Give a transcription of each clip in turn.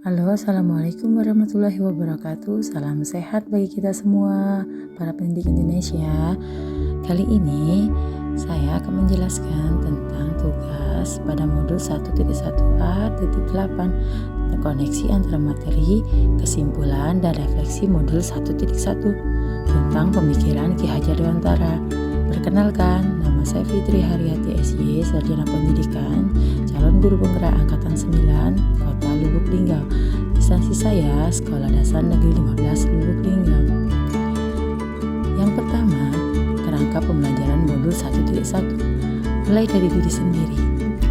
Halo, Assalamualaikum warahmatullahi wabarakatuh. Salam sehat bagi kita semua, para pendidik Indonesia. Kali ini saya akan menjelaskan tentang tugas pada modul 1.1a.8 terkoneksi antara materi, kesimpulan, dan refleksi modul 1.1 tentang pemikiran Ki Hajar Dewantara. Perkenalkan, nama saya Fitri Haryati SY, Sarjana Pendidikan, calon guru penggerak angkatan 9, Kota Lubuk Linggau. Instansi saya Sekolah Dasar Negeri 15 Lubuk Linggau. Yang pertama, kerangka pembelajaran modul 1.1, mulai dari diri sendiri,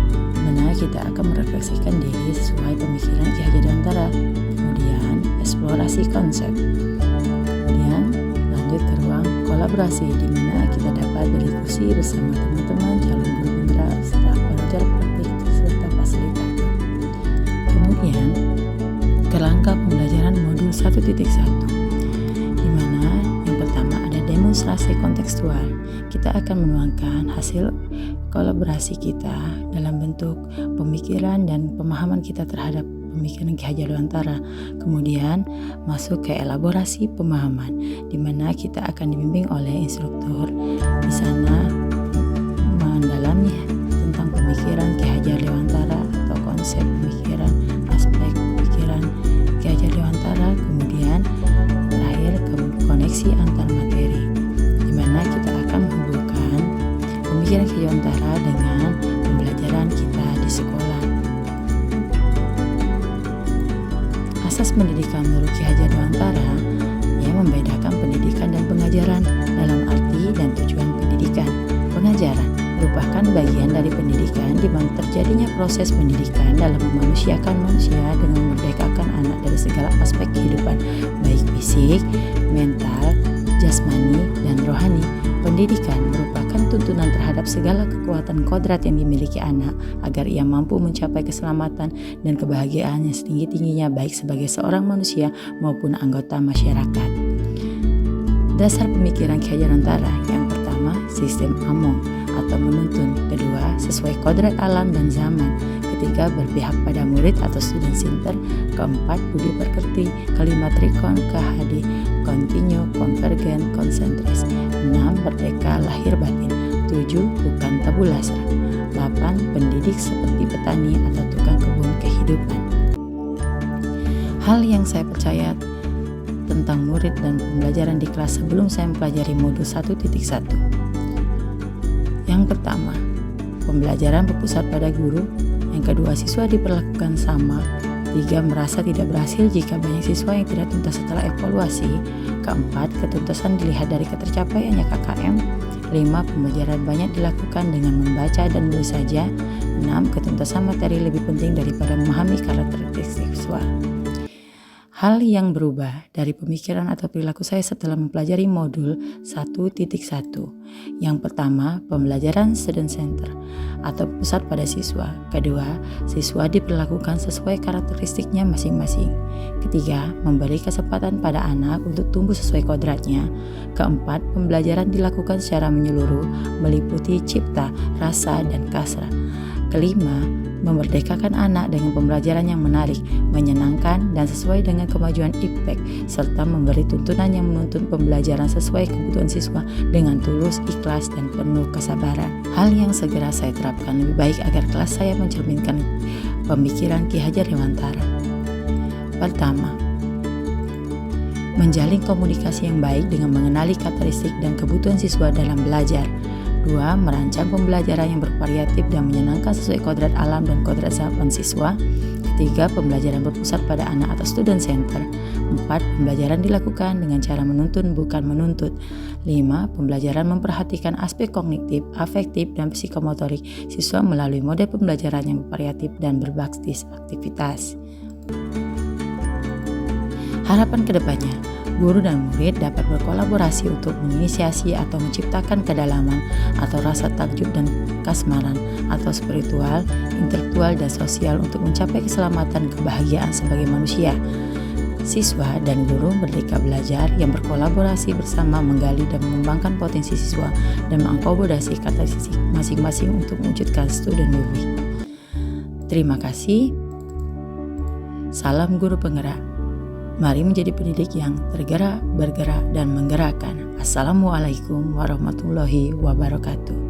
di mana kita akan merefleksikan diri sesuai pemikiran Ki Hajar Dewantara. Kemudian, eksplorasi konsep. Kemudian, lanjut ke ruang kolaborasi, di mana kita dapat berdiskusi bersama teman-teman calon guru penggerak, staf pengajar praktik, serta fasilitator. Kemudian, kerangka pembelajaran modul 1.1, di mana yang pertama ada demonstrasi kontekstual. Kita akan menuangkan hasil kolaborasi kita dalam bentuk pemikiran dan pemahaman kita terhadap pemikiran Ki Hajar Dewantara. Kemudian masuk ke elaborasi pemahaman, di mana kita akan dibimbing oleh instruktur. Di sana mendalami tentang pemikiran Ki Hajar Dewantara atau konsep pemikiran, aspek pemikiran Ki Hajar Dewantara. Kemudian terakhir koneksi antar materi, di mana kita akan menghubungkan pemikiran Ki Hajar Dewantara dengan pembelajaran kita di sekolah. Asas pendidikan menurut Ki Hajar Dewantara yang membedakan pendidikan dan pengajaran dalam arti dan tujuan pendidikan. Pengajaran merupakan bagian dari pendidikan di mana terjadinya proses pendidikan dalam memanusiakan manusia dengan memerdekakan anak dari segala aspek kehidupan, baik fisik, mental, jasmani, dan rohani. Pendidikan merupakan tuntunan terhadap segala kekuatan kodrat yang dimiliki anak agar ia mampu mencapai keselamatan dan kebahagiaan yang setinggi-tingginya baik sebagai seorang manusia maupun anggota masyarakat. Dasar pemikiran Ki Hajar Dewantara: yang pertama, sistem among atau menuntun. Kedua, sesuai kodrat alam dan zaman. Ketiga, berpihak pada murid atau student center. Keempat, budi pekerti. Kelima, trikon, KHD, kontinu, konvergen, konsentris. 6. Merdeka lahir batin. 7. Bukan tabula rasa. 8. Pendidik seperti petani atau tukang kebun kehidupan. Hal yang saya percaya tentang murid dan pembelajaran di kelas sebelum saya mempelajari modul 1.1. Yang pertama, pembelajaran berpusat pada guru. Yang kedua, siswa diperlakukan sama. 3. Merasa tidak berhasil jika banyak siswa yang tidak tuntas setelah evaluasi. Keempat, ketuntasan dilihat dari ketercapaiannya KKM. 5. Pembelajaran banyak dilakukan dengan membaca dan menulis saja. 6. Ketuntasan materi lebih penting daripada memahami karakteristik siswa. Hal yang berubah dari pemikiran atau perilaku saya setelah mempelajari modul 1.1. Yang pertama, pembelajaran student center atau pusat pada siswa. Kedua, siswa diperlakukan sesuai karakteristiknya masing-masing. Ketiga, memberi kesempatan pada anak untuk tumbuh sesuai kodratnya. Keempat, pembelajaran dilakukan secara menyeluruh, meliputi cipta, rasa, dan kasra. Kelima, memerdekakan anak dengan pembelajaran yang menarik, menyenangkan, dan sesuai dengan kemajuan IPTEK, serta memberi tuntunan yang menuntun pembelajaran sesuai kebutuhan siswa dengan tulus, ikhlas, dan penuh kesabaran. Hal yang segera saya terapkan lebih baik agar kelas saya mencerminkan pemikiran Ki Hajar Dewantara. Pertama, menjalin komunikasi yang baik dengan mengenali karakteristik dan kebutuhan siswa dalam belajar. 2. Merancang pembelajaran yang bervariatif dan menyenangkan sesuai kodrat alam dan kodrat zaman siswa. 3. Pembelajaran berpusat pada anak atau student center. 4. Pembelajaran dilakukan dengan cara menuntun bukan menuntut. 5. Pembelajaran memperhatikan aspek kognitif, afektif, dan psikomotorik siswa melalui model pembelajaran yang bervariatif dan berbasis aktivitas. Harapan kedepannya, guru dan murid dapat berkolaborasi untuk menginisiasi atau menciptakan kedalaman atau rasa takjub dan kasmaran atau spiritual, intelektual, dan sosial untuk mencapai keselamatan kebahagiaan sebagai manusia. Siswa dan guru merdeka belajar yang berkolaborasi bersama menggali dan mengembangkan potensi siswa dan mengakomodasi karakteristik masing-masing untuk mewujudkan student living. Terima kasih. Salam guru penggerak. Mari menjadi pendidik yang tergerak, bergerak, dan menggerakkan. Assalamualaikum warahmatullahi wabarakatuh.